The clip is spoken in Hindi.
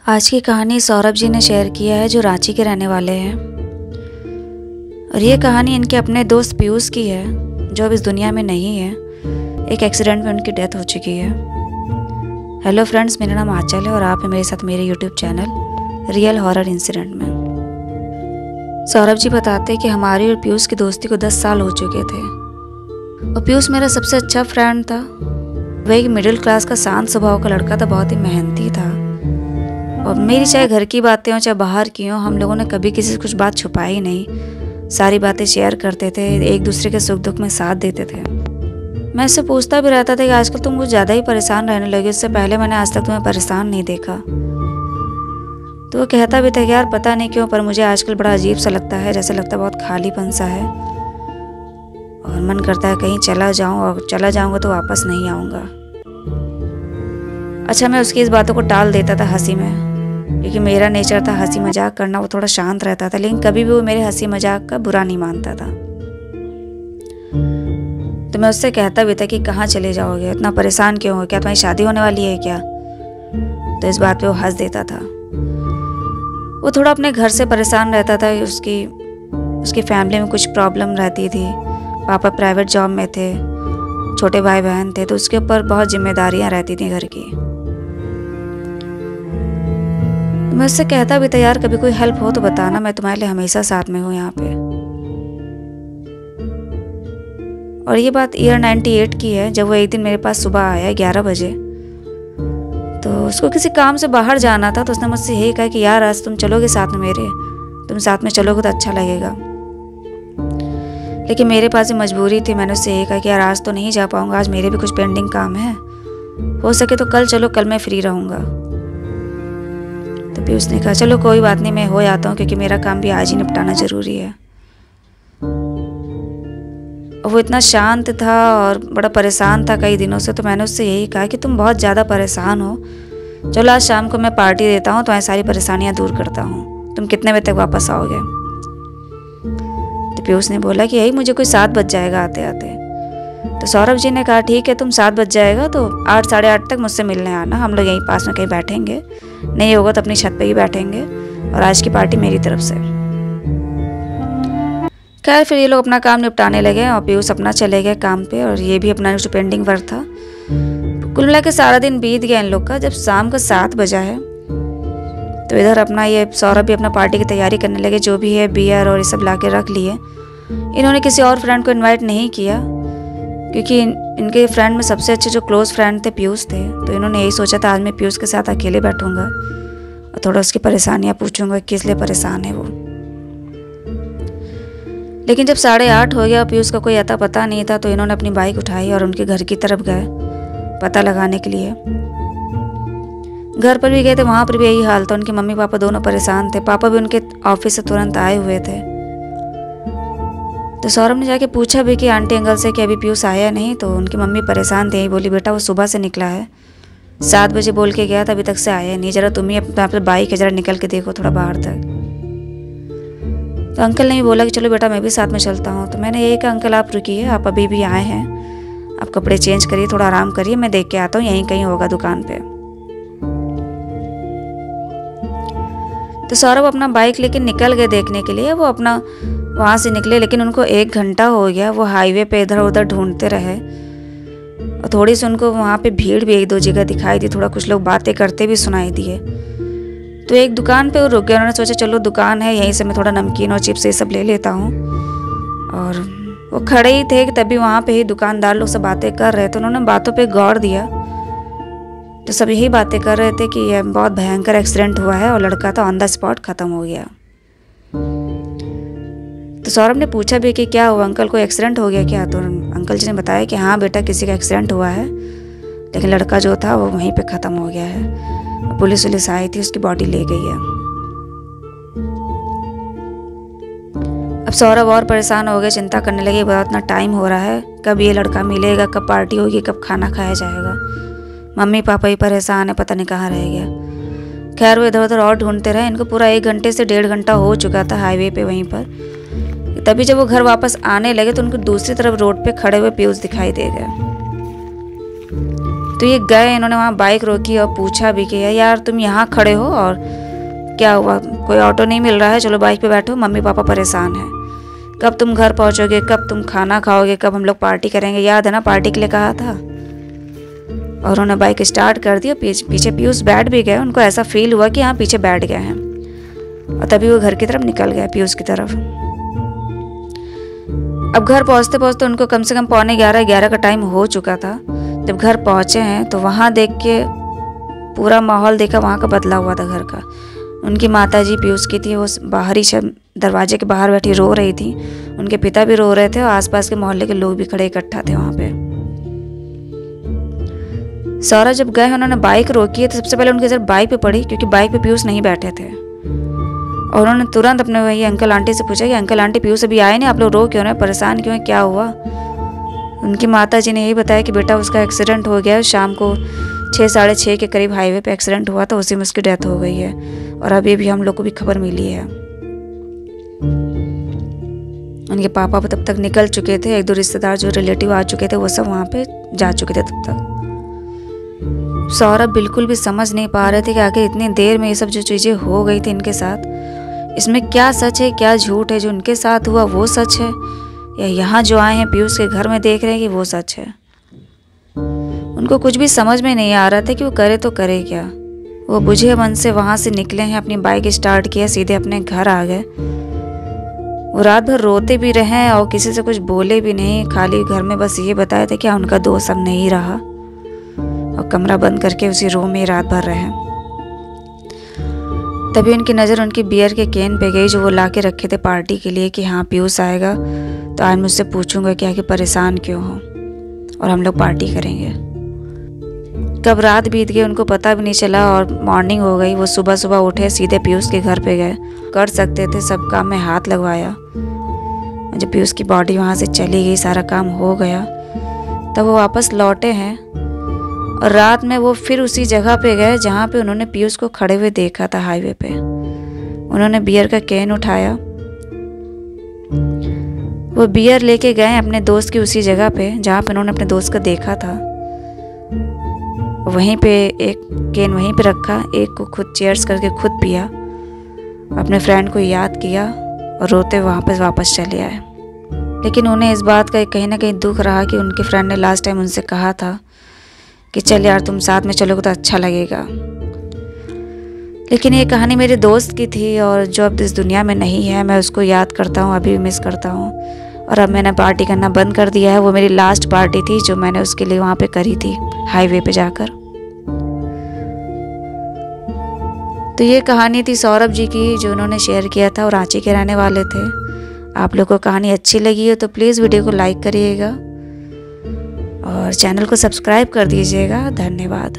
आज की कहानी सौरभ जी ने शेयर किया है, जो रांची के रहने वाले हैं। और ये कहानी इनके अपने दोस्त पीयूष की है, जो अब इस दुनिया में नहीं है। एक एक्सीडेंट में उनकी डेथ हो चुकी है। हेलो फ्रेंड्स, मेरा नाम आंचल है और आप हैं मेरे साथ मेरे YouTube channel real horror incident में। सौरभ जी बताते हैं कि हमारी और पीयूष की दोस्ती को 10 साल हो चुके थे और पीयूष मेरा सबसे अच्छा फ्रेंड था। वह एक मिडिल क्लास का शांत स्वभाव का लड़का था, बहुत ही मेहनती था। और मेरी चाहे घर की बातें हों चाहे बाहर की हों, हम लोगों ने कभी किसी से कुछ बात छुपाई नहीं। सारी बातें शेयर करते थे, एक दूसरे के सुख दुख में साथ देते थे। मैं इससे पूछता भी रहता था कि आजकल तुम कुछ ज़्यादा ही परेशान रहने लगे, इससे पहले मैंने आज तक तुम्हें परेशान नहीं देखा। तो वो कहता भी था कि यार पता नहीं क्यों, पर मुझे आजकल बड़ा अजीब सा लगता है, जैसे लगता है बहुत खालीपन सा है और मन करता है कहीं चला जाऊं, और चला जाऊंगा तो वापस नहीं आऊँगा। अच्छा, मैं उसकी इस बातों को टाल देता था हंसी में, क्योंकि मेरा नेचर था हंसी मजाक करना। वो थोड़ा शांत रहता था, लेकिन कभी भी वो मेरे हंसी मजाक का बुरा नहीं मानता था। तो मैं उससे कहता भी था कि कहाँ चले जाओगे, इतना परेशान क्यों हो, क्या तुम्हारी शादी होने वाली है क्या? तो इस बात पे वो हंस देता था। वो थोड़ा अपने घर से परेशान रहता था। उसकी फैमिली में कुछ प्रॉब्लम रहती थी। पापा प्राइवेट जॉब में थे, छोटे भाई बहन थे, तो उसके ऊपर बहुत जिम्मेदारियां रहती थी घर की। मैं उससे कहता भी था यार कभी कोई हेल्प हो तो बताना, मैं तुम्हारे लिए हमेशा साथ में हूँ यहाँ पे। और ये बात ईयर 98 की है, जब वो एक दिन मेरे पास सुबह आया 11 बजे। तो उसको किसी काम से बाहर जाना था, तो उसने मुझसे यही कहा कि यार आज तुम चलोगे साथ में मेरे, तुम साथ में चलोगे तो अच्छा लगेगा। लेकिन मेरे पास भी मजबूरी थी। मैंने उससे यही कहा कि यार आज तो नहीं जा पाऊँगा, आज मेरे भी कुछ पेंडिंग काम है, हो सके तो कल चलो, कल मैं फ्री रहूँगा। तो पीयूष ने कहा चलो कोई बात नहीं, मैं हो आता हूँ, क्योंकि मेरा काम भी आज ही निपटाना ज़रूरी है। और वो इतना शांत था और बड़ा परेशान था कई दिनों से। तो मैंने उससे यही कहा कि तुम बहुत ज़्यादा परेशान हो, चलो आज शाम को मैं पार्टी देता हूँ, तुम्हारी सारी परेशानियाँ दूर करता हूँ, तुम कितने बजे तक वापस आओगे? तो पीयूष ने बोला कि यही मुझे कोई 7 बज जाएगा आते आते। तो सौरभ जी ने कहा ठीक है, तुम 7 बज जाएगा तो 8 साढ़े 8 तक मुझसे मिलने आना, हम लोग यहीं पास में कहीं बैठेंगे, नहीं होगा तो अपनी छत पे ही बैठेंगे, और आज की पार्टी मेरी तरफ से। खैर फिर ये लोग अपना काम निपटाने लगे और पीयूष अपना चले गए काम पे, और ये भी अपना जो पेंडिंग वर्क था। कुल मिला के सारा दिन बीत गया इन लोग का। जब शाम का 7 बजा है तो इधर अपना ये सौरभ भी अपना पार्टी की तैयारी करने लगे। जो भी है बियर और ये सब ला के रख लिए। इन्होंने किसी और फ्रेंड को इन्वाइट नहीं किया, क्योंकि इनके फ्रेंड में सबसे अच्छे जो क्लोज फ्रेंड थे पीयूष थे। तो इन्होंने यही सोचा था आज मैं पीयूष के साथ अकेले बैठूंगा और थोड़ा उसकी परेशानियां पूछूंगा, किस लिए परेशान है वो। लेकिन जब 8:30 हो गया, पीयूष का कोई अता पता नहीं था, तो इन्होंने अपनी बाइक उठाई और उनके घर की तरफ गए पता लगाने के लिए। घर पर भी गए थे, वहाँ पर भी यही हाल था। उनके मम्मी पापा दोनों परेशान थे। पापा भी उनके ऑफिस से तुरंत आए हुए थे। तो सौरभ ने जाके पूछा भी कि आंटी अंकल से कि अभी पीयूष आया नहीं। तो उनकी मम्मी परेशान थे। बोली बेटा वो सुबह से निकला है, 7 बजे बोल के गया था, अभी तक से आया नहीं, जरा तुम ही अपना बाइक है, जरा निकल के देखो थोड़ा बाहर तक। तो अंकल ने भी बोला कि चलो बेटा मैं भी साथ में चलता हूँ। तो मैंने यही कहा अंकल आप रुकिए, आप अभी भी आए हैं, आप कपड़े चेंज करिए, थोड़ा आराम करिए, मैं देख के आता हूँ, यहीं कहीं होगा दुकान पे। तो सौरभ अपना बाइक लेके निकल गए देखने के लिए। वो अपना वहाँ से निकले, लेकिन उनको 1 घंटा हो गया। वो हाईवे पे इधर उधर ढूंढते रहे और थोड़ी सी उनको वहाँ पे भीड़ भी 1-2 जगह दिखाई दी, थोड़ा कुछ लोग बातें करते भी सुनाई दिए। तो एक दुकान पे वो रुक गए। उन्होंने सोचा चलो दुकान है, यहीं से मैं थोड़ा नमकीन और चिप्स ये सब ले लेता हूँ। और वो खड़े ही थे कि तभी वहाँ पे ही दुकानदार लोग सब बातें कर रहे थे। उन्होंने बातों पे गौर दिया तो सब यही बातें कर रहे थे कि यह बहुत भयंकर एक्सीडेंट हुआ है और लड़का तो ऑन द स्पॉट ख़त्म हो गया। तो सौरभ ने पूछा भी कि क्या हुआ अंकल, कोई एक्सीडेंट हो गया क्या? तो अंकल जी ने बताया कि हाँ बेटा किसी का एक्सीडेंट हुआ है, लेकिन लड़का जो था वो वहीं पे ख़त्म हो गया है। पुलिस वुलिस आई थी, उसकी बॉडी ले गई है। अब सौरभ और परेशान हो गए, चिंता करने लगे, बहुत इतना टाइम हो रहा है, कब ये लड़का मिलेगा, कब पार्टी होगी, कब खाना खाया जाएगा। मम्मी पापा ही परेशान है, पता नहीं कहाँ रह गया। खैर वो इधर उधर और ढूंढते रहे। इनको पूरा 1 घंटे से 1.5 घंटा हो चुका था हाईवे पे वहीं पर। तभी जब वो घर वापस आने लगे तो उनको दूसरी तरफ रोड पे खड़े हुए पीयूष दिखाई दे गए। तो ये गए, इन्होंने वहाँ बाइक रोकी और पूछा भी कि यार तुम यहाँ खड़े हो और क्या हुआ, कोई ऑटो नहीं मिल रहा है, चलो बाइक पे बैठो, मम्मी पापा परेशान हैं, कब तुम घर पहुँचोगे, कब तुम खाना खाओगे, कब हम लोग पार्टी करेंगे, याद है ना पार्टी के लिए कहा था। और उन्होंने बाइक स्टार्ट कर दिया, पीछे पीयूष बैठ भी गए। उनको ऐसा फील हुआ कि हाँ पीछे बैठ गए हैं, और तभी वो घर की तरफ निकल गए, पीयूष की तरफ। अब घर पहुँचते पहुँचते उनको कम से कम 11:15 का टाइम हो चुका था। जब घर पहुँचे हैं तो वहाँ देख के पूरा माहौल देखा, वहाँ का बदला हुआ था घर का। उनकी माताजी पीयूष की थी, वो बाहर ही दरवाजे के बाहर बैठी रो रही थी, उनके पिता भी रो रहे थे और आसपास के मोहल्ले के लोग भी खड़े इकट्ठा थे वहाँ पे। सौरभ जब गए, उन्होंने बाइक रोकी है तो सबसे पहले उनकी नजर बाइक पे पड़ी, क्योंकि बाइक पे पीयूष नहीं बैठे थे। और उन्होंने तुरंत अपने वही अंकल आंटी से पूछा कि अंकल आंटी पीयूष अभी आए नहीं, आप लोग रो क्यों रहे, परेशान क्यों है, क्या हुआ। उनकी माताजी ने यही बताया कि बेटा उसका एक्सीडेंट हो गया है, शाम को 6-6:30 के करीब हाईवे पे एक्सीडेंट हुआ था, उसी में उसकी डेथ हो गई है, और अभी भी हम लोग को भी खबर मिली है। उनके पापा तब तक निकल चुके थे, 1-2 रिश्तेदार जो रिलेटिव आ चुके थे वो सब वहाँ पे जा चुके थे तब तक। सौरभ बिल्कुल भी समझ नहीं पा रहे थे कि आखिर इतनी देर में ये सब जो चीज़ें हो गई थी इनके साथ, इसमें क्या सच है क्या झूठ है। जो उनके साथ हुआ वो सच है, या यहाँ जो आए हैं पीयूष के घर में देख रहे हैं कि वो सच है। उनको कुछ भी समझ में नहीं आ रहा था कि वो करे तो करे क्या। वो बुझे मन से वहाँ से निकले हैं, अपनी बाइक स्टार्ट किया, सीधे अपने घर आ गए। वो रात भर रोते भी रहे और किसी से कुछ बोले भी नहीं, खाली घर में बस ये बताया था कि उनका दोस्त अब नहीं रहा, और कमरा बंद करके उसी रूम में रात भर रहे। तभी उनकी नज़र उनकी बियर के कैन पे गई जो वो ला के रखे थे पार्टी के लिए, कि हाँ पीयूष आएगा तो आज मुझसे पूछूंगा क्या कि परेशान क्यों हो, और हम लोग पार्टी करेंगे। कब रात बीत गई उनको पता भी नहीं चला, और मॉर्निंग हो गई। वो सुबह सुबह उठे, सीधे पीयूष के घर पे गए। कर सकते थे, सब काम में हाथ लगवाया। जब पीयूष की बॉडी वहाँ से चली गई, सारा काम हो गया, तब वो वापस लौटे हैं, और रात में वो फिर उसी जगह पे गए जहाँ पे उन्होंने पीयूष को खड़े हुए देखा था हाईवे पे। उन्होंने बियर का कैन उठाया, वो बियर लेके गए अपने दोस्त की उसी जगह पे जहाँ पे उन्होंने अपने दोस्त को देखा था। वहीं पे एक कैन वहीं पे रखा, एक को खुद चीयर्स करके खुद पिया, अपने फ्रेंड को याद किया और रोते वहाँ पे वापस चले आए। लेकिन उन्हें इस बात का कहीं ना कहीं दुख रहा कि उनके फ्रेंड ने लास्ट टाइम उनसे कहा था कि चल यार तुम साथ में चलोगे तो अच्छा लगेगा। लेकिन ये कहानी मेरे दोस्त की थी, और जो अब इस दुनिया में नहीं है, मैं उसको याद करता हूँ, अभी भी मिस करता हूँ। और अब मैंने पार्टी करना बंद कर दिया है। वो मेरी लास्ट पार्टी थी जो मैंने उसके लिए वहाँ पे करी थी हाईवे पे जाकर। तो ये कहानी थी सौरभ जी की जो उन्होंने शेयर किया था, और रांची के रहने वाले थे। आप लोग को कहानी अच्छी लगी हो तो प्लीज़ वीडियो को लाइक करिएगा और चैनल को सब्सक्राइब कर दीजिएगा। धन्यवाद।